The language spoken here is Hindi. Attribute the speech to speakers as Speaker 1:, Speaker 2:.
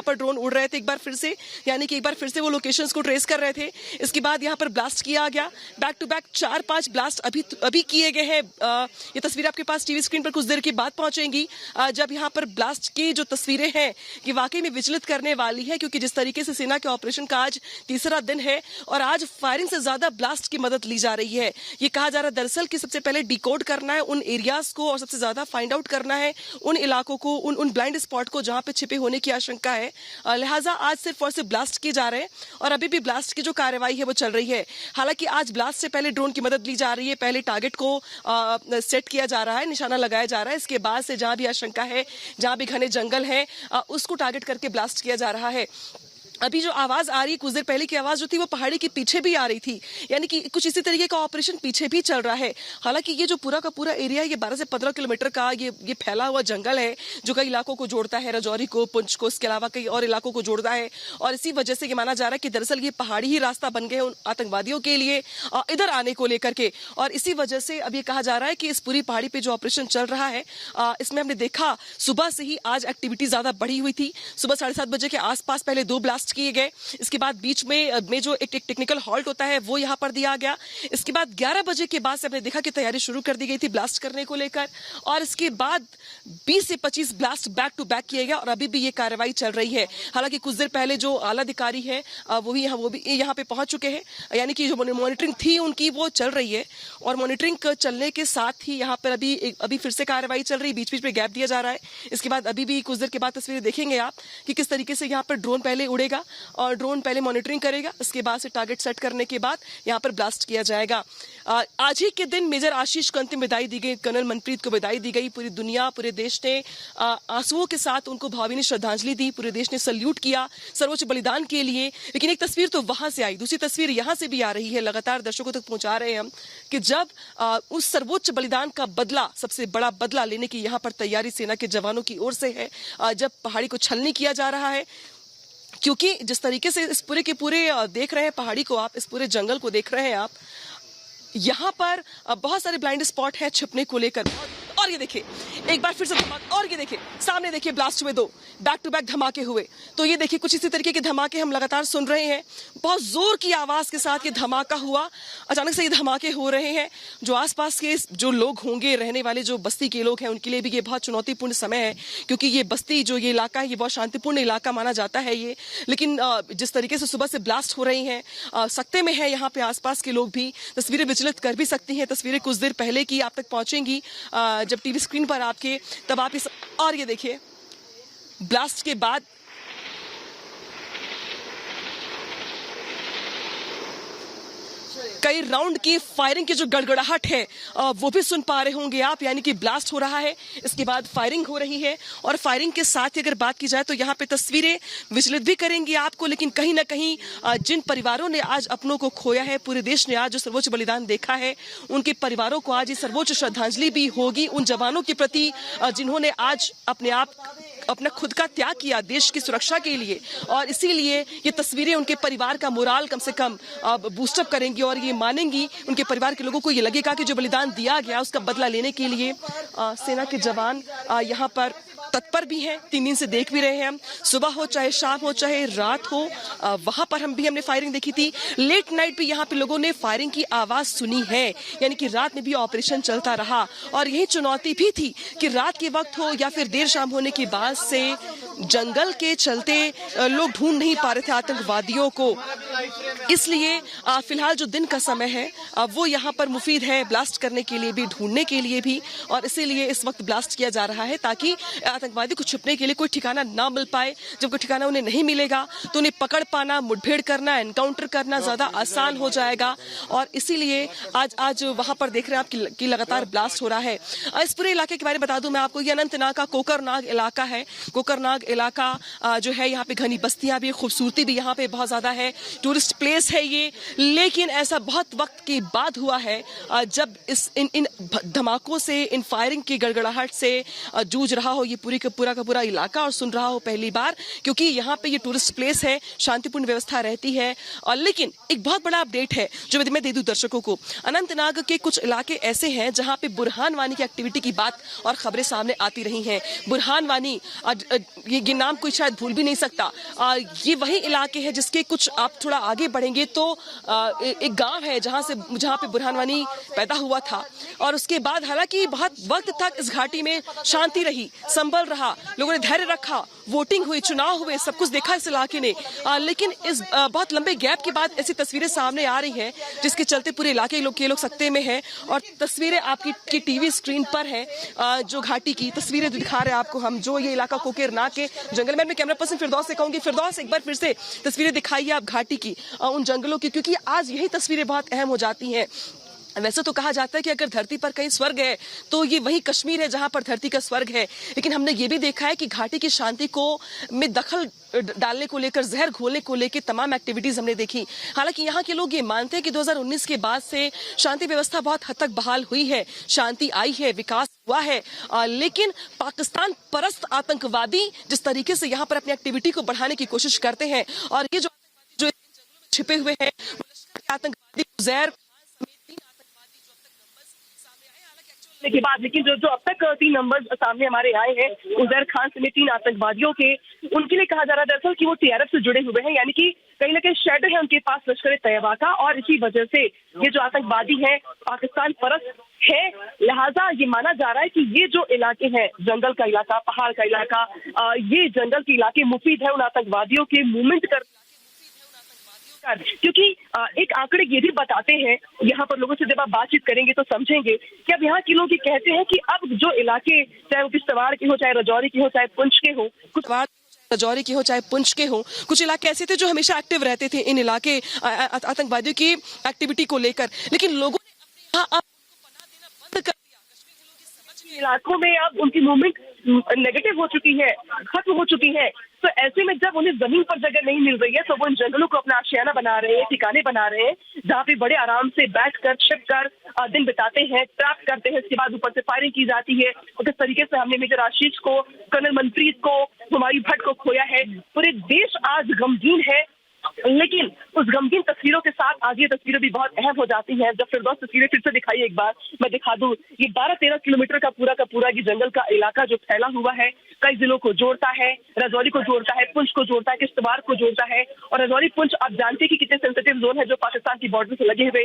Speaker 1: यहाँ पर ड्रोन उड़ रहे थे एक बार फिर से, यानी कि एक बार फिर से वो लोकेशंस को ट्रेस कर रहे थे। इसके बाद यहाँ पर ब्लास्ट किया गया, बैक टू बैक 4-5 ब्लास्ट अभी किए गए हैं। ये तस्वीरें आपके पास टीवी स्क्रीन पर कुछ देर के बाद पहुंचेंगी, जब यहाँ पर ब्लास्ट की जो तस्वीरें हैं ये वाकई में विचलित करने वाली है, क्योंकि जिस तरीके से सेना के ऑपरेशन का आज तीसरा दिन है और आज फायरिंग से ज्यादा ब्लास्ट की मदद ली जा रही है। ये कहा जा रहा है दरअसल कि सबसे पहले डिकोड करना है उन एरियाज को और सबसे ज्यादा फाइंड आउट करना है उन इलाकों को, उन ब्लाइंड स्पॉट को जहां पे छिपे होने की आशंका है। लिहाजा आज सिर्फ और सिर्फ ब्लास्ट किए जा रहे हैं और अभी भी ब्लास्ट की जो कार्रवाई है वो चल रही है। हालांकि आज ब्लास्ट से पहले ड्रोन की मदद ली जा रही है, पहले टारगेट को सेट किया जा रहा है, निशाना लगाया जा रहा है। इसके बाद से जहां भी आशंका है, जहां भी घने जंगल है, उसको टारगेट करके ब्लास्ट किया जा रहा है। अभी जो आवाज आ रही है, कुछ देर पहले की आवाज जो थी वो पहाड़ी के पीछे भी आ रही थी, यानी कि कुछ इसी तरीके का ऑपरेशन पीछे भी चल रहा है। हालांकि ये जो पूरा का पूरा एरिया है ये 12 से 15 किलोमीटर का ये फैला हुआ जंगल है जो कई इलाकों को जोड़ता है, राजौरी को, पुंछ को, इसके अलावा कई और इलाकों को जोड़ता है। और इसी वजह से ये माना जा रहा है कि दरअसल ये पहाड़ी ही रास्ता बन गए उन आतंकवादियों के लिए इधर आने को लेकर के। और इसी वजह से अब ये कहा जा रहा है कि इस पूरी पहाड़ी पे जो ऑपरेशन चल रहा है इसमें हमने देखा सुबह से ही आज एक्टिविटी ज्यादा बढ़ी हुई थी। सुबह 7:30 बजे के आसपास पहले 2 ब्लास्ट किए गए, इसके बाद बीच में जो एक टेक्निकल हॉल्ट होता है वो यहाँ पर दिया गया। इसके बाद 11 बजे के बाद से हमने देखा कि तैयारी शुरू कर दी गई थी ब्लास्ट करने को लेकर, और इसके बाद 20 से 25 ब्लास्ट बैक टू बैक किए गए और अभी भी ये कार्रवाई चल रही है। हालांकि कुछ देर पहले जो आला अधिकारी है वो भी यहाँ पे पहुंच चुके हैं, यानी कि जो मॉनिटरिंग थी उनकी वो चल रही है और मॉनिटरिंग चलने के साथ ही यहाँ पर अभी फिर से कार्रवाई चल रही है, बीच बीच में गैप दिया जा रहा है। इसके बाद अभी भी कुछ देर के बाद तस्वीरें देखेंगे आप कि किस तरीके से यहाँ पर ड्रोन पहले उड़ेगा और ड्रोन पहले मॉनिटरिंग करेगा, उसके बाद से टारगेट सेट करने के बाद यहाँ पर ब्लास्ट किया जाएगा। आज ही के दिन मेजर आशीष को अंतिम विदाई दी गई, कर्नल मनप्रीत को विदाई दी गई। पूरी दुनिया, पूरे देश ने आंसुओं के साथ उनको भावभीनी श्रद्धांजलि दी, पूरे देश ने सल्यूट किया सर्वोच्च बलिदान के लिए। लेकिन एक तस्वीर तो वहां से आई, दूसरी तस्वीर यहाँ से भी आ रही है, लगातार दर्शकों तक पहुंचा रहे हैं हम कि जब उस सर्वोच्च बलिदान का बदला, सबसे बड़ा बदला लेने की यहाँ पर तैयारी सेना के जवानों की ओर से है, जब पहाड़ी को छलनी किया जा रहा है। क्योंकि जिस तरीके से इस पूरे के पूरे देख रहे हैं पहाड़ी को आप, इस पूरे जंगल को देख रहे हैं आप, यहाँ पर बहुत सारे ब्लाइंड स्पॉट हैं छिपने को लेकर। और ये देखिए एक बार फिर से धमाका, और ये देखिए सामने देखिए ब्लास्ट हुए 2 बैक टू बैक धमाके हुए। तो ये देखिए कुछ इसी तरीके के धमाके हम लगातार सुन रहे हैं, बहुत जोर की आवाज के साथ ये धमाका हुआ, अचानक से ये धमाके हो रहे हैं। जो आसपास के जो लोग होंगे, रहने वाले जो बस्ती के लोग हैं, उनके लिए भी ये बहुत चुनौतीपूर्ण समय है, क्योंकि ये बस्ती जो ये इलाका है ये बहुत शांतिपूर्ण इलाका माना जाता है ये। लेकिन जिस तरीके से सुबह से ब्लास्ट हो रही हैं, सकते में है यहाँ पे आसपास के लोग भी, तस्वीरें विचलित कर भी सकती हैं। तस्वीरें कुछ देर पहले की आप तक पहुंचेंगी जब टीवी स्क्रीन पर आपके, तब आप इस, और ये देखिए ब्लास्ट के बाद कई राउंड की फायरिंग की जो गड़गड़ाहट है वो भी सुन पा रहे होंगे आप, यानी कि ब्लास्ट हो रहा है, इसके बाद फायरिंग हो रही है। और फायरिंग के साथ ही अगर बात की जाए तो यहाँ पे तस्वीरें विचलित भी करेंगी आपको, लेकिन कहीं ना कहीं जिन परिवारों ने आज अपनों को खोया है, पूरे देश ने आज जो सर्वोच्च बलिदान देखा है, उनके परिवारों को आज ये सर्वोच्च श्रद्धांजलि भी होगी उन जवानों के प्रति जिन्होंने आज अपना खुद का त्याग किया देश की सुरक्षा के लिए। और इसीलिए ये तस्वीरें उनके परिवार का मोराल कम से कम बूस्टअप करेंगी और ये मानेंगी, उनके परिवार के लोगों को ये लगेगा कि जो बलिदान दिया गया उसका बदला लेने के लिए सेना के जवान यहाँ पर तत्पर भी हैं। 3 दिन से देख भी रहे हैं हम, सुबह हो चाहे शाम हो चाहे रात हो, वहां पर हमने फायरिंग देखी थी। लेट नाइट भी यहाँ पे लोगों ने फायरिंग की आवाज सुनी है, यानी कि रात में भी ऑपरेशन चलता रहा। और यही चुनौती भी थी कि रात के वक्त हो या फिर देर शाम होने के बाद से जंगल के चलते लोग ढूंढ नहीं पा रहे थे आतंकवादियों को, इसलिए फिलहाल जो दिन का समय है वो यहाँ पर मुफीद है ब्लास्ट करने के लिए भी, ढूंढने के लिए भी। और इसीलिए इस वक्त ब्लास्ट किया जा रहा है ताकि आतंकवादी को छुपने के लिए कोई ठिकाना ना मिल पाए। जब कोई ठिकाना उन्हें नहीं मिलेगा तो उन्हें पकड़ पाना, मुठभेड़ करना, एनकाउंटर करना ज्यादा आसान हो जाएगा। और इसीलिए आज वहां पर देख रहे हैं आप कि लगातार ब्लास्ट हो रहा है। इस पूरे इलाके के बारे में बता दूं मैं आपको, ये अनंतनाग का कोकरनाग इलाका है। कोकरनाग इलाका जो है, यहाँ पे घनी बस्तियां भी, खूबसूरती भी यहाँ पे बहुत ज्यादा है, टूरिस्ट प्लेस है ये। लेकिन ऐसा बहुत वक्त के बाद हुआ है जब इन धमाकों से, इन फायरिंग की गड़गड़ाहट से जूझ रहा हो ये पूरा का पूरा इलाका, और सुन रहा हो पहली बार, क्योंकि यहाँ पे ये टूरिस्ट प्लेस है, शांतिपूर्ण व्यवस्था रहती है। और लेकिन एक बहुत बड़ा अपडेट है जो मैं दे दूं दर्शकों को। अनंतनाग के कुछ इलाके ऐसे हैं जहाँ पे बुरहान वानी की एक्टिविटी की बात और खबरें सामने आती रही हैं। बुरहान वानी ये नाम कोई शायद भूल भी नहीं सकता। ये वही इलाके हैं जिसके कुछ आप थोड़ा आगे बढ़ेंगे तो एक गांव है जहां पे बुरहान वानी पैदा हुआ था, और उसके बाद हालांकि बहुत वक्त तक इस घाटी में शांति रही, संभल रहा, लोगों ने धैर्य रखा, वोटिंग हुई, चुनाव हुए, सब कुछ देखा इस इलाके ने। लेकिन इस बहुत लंबे गैप के बाद ऐसी तस्वीरें सामने आ रही हैं जिसके चलते पूरे इलाके के लोग सकते में हैं। और तस्वीरें आपकी टीवी स्क्रीन पर है, जो घाटी की तस्वीरें दिखा रहे हैं आपको हम, जो ये इलाका कोकेरनाग के जंगल में। मैं कैमरा पर्सन फिरदौस से कहूंगी, फिरदौस एक बार फिर से तस्वीरें दिखाइए आप घाटी की, उन जंगलों की, क्योंकि आज यही तस्वीरें बहुत अहम हो जाती हैं। वैसे तो कहा जाता है कि अगर धरती पर कहीं स्वर्ग है तो ये वही कश्मीर है जहां पर धरती का स्वर्ग है, लेकिन हमने ये भी देखा है कि घाटी की शांति को में दखल डालने को लेकर, जहर घोलने को लेकर तमाम एक्टिविटीज हमने देखी। हालांकि यहाँ के लोग ये मानते हैं कि 2019 के बाद से शांति व्यवस्था बहुत हद तक बहाल हुई है, शांति आई है, विकास हुआ है, लेकिन पाकिस्तान परस्त आतंकवादी जिस तरीके से यहाँ पर अपनी एक्टिविटी को बढ़ाने की कोशिश करते हैं, और ये जो छिपे हुए हैं आतंकवादी उजैर
Speaker 2: के बाद, लेकिन जो अब तक 3 नंबर सामने हमारे आए हैं उजैर खान समेत 3 आतंकवादियों के, उनके लिए कहा जा रहा है दरअसल कि वो टीआरएफ से जुड़े हुए हैं, यानी कि कहीं ना कहीं शेडो है उनके पास लश्कर तैयबा का, और इसी वजह से ये जो आतंकवादी है पाकिस्तान परस्त है। लिहाजा ये माना जा रहा है कि ये जो इलाके हैं, जंगल का इलाका, पहाड़ का इलाका, ये जंगल के इलाके मुफीद है उन आतंकवादियों के मूवमेंट कर, क्योंकि एक आंकड़े ये भी बताते हैं, यहाँ पर लोगों से जब आप बातचीत करेंगे तो समझेंगे कि अब यहाँ के लोग ये कहते हैं कि अब जो इलाके, चाहे वो किश्तवाड़ के हो, चाहे राजौरी के हो, चाहे पुंछ के हो,
Speaker 1: राजौरी की हो, चाहे पुंछ के हो, कुछ इलाके ऐसे थे जो हमेशा एक्टिव रहते थे इन इलाके आतंकवादियों की एक्टिविटी को लेकर, लेकिन लोगों ने यहाँ अब पनाह देना बंद कर दिया। कश्मीर के लोग इस समझ में
Speaker 2: इलाकों में अब उनकी मूवमेंट नेगेटिव हो चुकी है, खत्म हो चुकी है। तो ऐसे में जब उन्हें जमीन पर जगह नहीं मिल रही है तो वो इन जंगलों को अपना आशियाना बना रहे हैं, ठिकाने बना रहे हैं, जहाँ पे बड़े आराम से बैठकर छिपकर दिन बिताते हैं, ट्रैप करते हैं। इसके बाद ऊपर से फायरिंग की जाती है, और किस तरीके से हमने मेजर आशीष को, कर्नल मनप्रीत को, हुमायूं भट्ट को खोया है। पूरे देश आज गमगीन है, लेकिन उस गमगीन तस्वीरों के साथ आज ये तस्वीरें भी बहुत अहम हो जाती हैं। जब फिरदौस तस्वीरें फिर से दिखाई एक बार, मैं दिखा दूं, ये 12-13 किलोमीटर का पूरा ये जंगल का इलाका जो फैला हुआ है, कई जिलों को जोड़ता है, राजौरी को जोड़ता है, पुंछ को जोड़ता है, किश्तवाड़ को जोड़ता है। और राजौरी पुंछ आप जानते हैं कि कितने सेंसिटिव जोन है जो पाकिस्तान की बॉर्डर से लगे हुए।